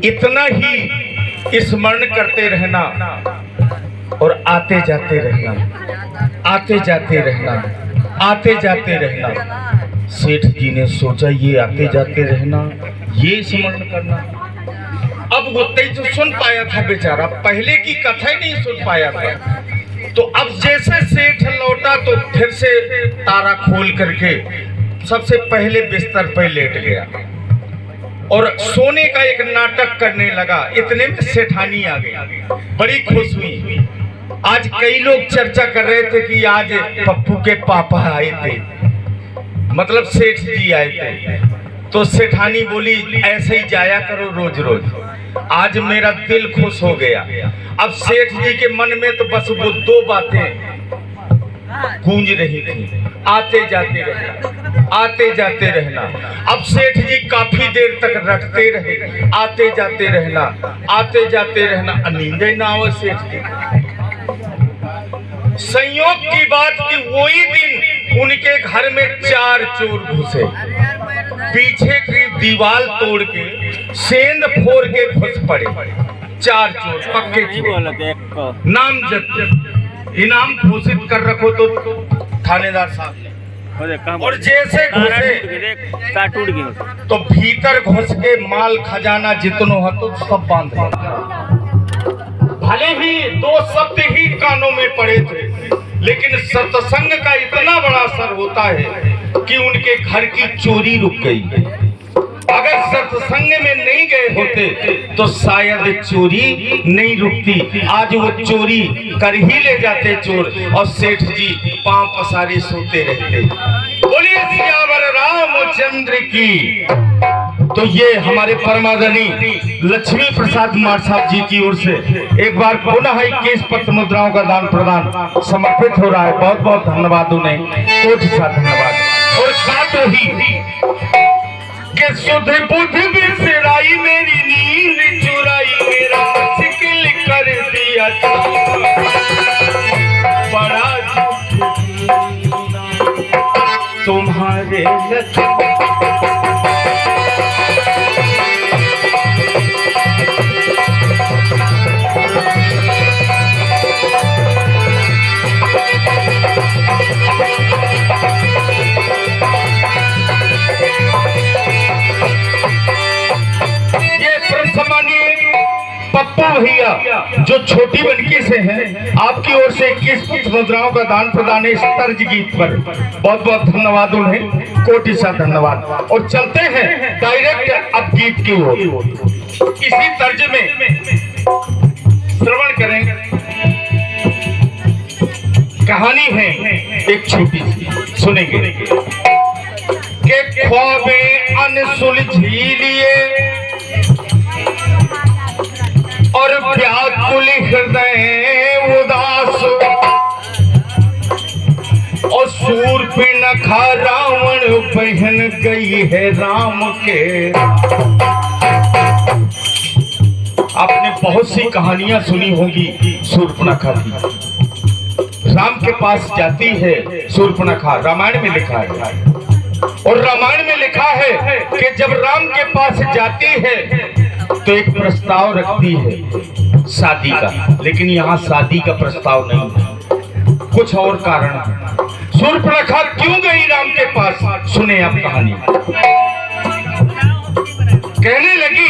इतना ही स्मरण करते रहना और आते जाते रहना, आते जाते रहना, आते जाते रहना। सेठ जी ने सोचा ये आते जाते रहना, ये स्मरण करना। अब वो तो सुन पाया था बेचारा, पहले की कथा ही नहीं सुन पाया था। तो अब जैसे सेठ लौटा तो फिर से तारा खोल करके सबसे पहले बिस्तर पर लेट गया और सोने का एक नाटक करने लगा। इतने में सेठानी आ गई, बड़ी खुश हुई। आज कई लोग चर्चा कर रहे थे कि आज पप्पू के पापा आए थे, मतलब सेठ जी आए थे। तो सेठानी बोली ऐसे ही जाया करो रोज रोज, आज मेरा दिल खुश हो गया। अब सेठ जी के मन में तो बस वो दो बातें गूंज रही थी, आते जाते रहना, आते जाते रहना। अब सेठ जी काफी देर तक रटते रहे, आते जाते रहना, आते जाते रहना। नींद ना आवे सेठ जी। संयोग की बात कि वही दिन उनके घर में 4 चोर घुसे, पीछे की दीवार तोड़ के सेंध फोड़ के घुस पड़े। 4 चोर पक्के चोर, नामजद, इनाम घोषित कर रखो तो थानेदार साहब। और जैसे घुसे तो भीतर घुस के माल खजाना जितनो है तो सब बांध दिया। भले ही 2 शब्द ही कानों में पड़े थे, लेकिन सत्संग का इतना बड़ा असर होता है कि उनके घर की चोरी रुक गई। अगर सत्संग में नहीं गए होते तो शायद चोरी नहीं रुकती। आज वो चोरी कर ही ले जाते चोर, और सेठ जी पांव पसारे सोते रहते। बोलिए सियावर रामचंद्र की। तो ये हमारे परमादरणीय लक्ष्मी प्रसाद कुमार साहब जी की ओर से एक बार पुनः 21 पत्र मुद्राओं का दान प्रदान समर्पित हो रहा है। बहुत बहुत धन्यवाद उन्हें, कोटि सा धन्यवाद। और साथ ही कि सुध बुध बिसराई मेरी नींद चुराई, मेरा मुश्किल कर दिया बड़ा तुम्हारे पप्पू भैया जो छोटी बनकी से हैं, आपकी ओर से 21 पुत्र मुद्राओं का दान प्रदान है इस तर्ज गीत पर। बहुत बहुत धन्यवाद उन्हें, कोटि सा धन्यवाद। और चलते हैं डायरेक्ट अब गीत की ओर। इसी तर्ज में श्रवण करें। कहानी है एक छोटी सी, सुनेंगे। के ख्वाबे अनसुलझी लिए और व्याकुल हृदय उदास, और शूर्पणखा रावण बहन गई है राम के। आपने बहुत सी कहानियां सुनी होंगी शूर्पणखा की। राम के पास जाती है शूर्पणखा, रामायण में लिखा है। और रामायण में लिखा है कि जब राम के पास जाती है तो एक प्रस्ताव रखती है शादी का, लेकिन यहाँ शादी का प्रस्ताव नहीं है, कुछ और कारण है। शूर्पणखा क्यों गई राम के पास, सुने आप कहानी। कहने लगी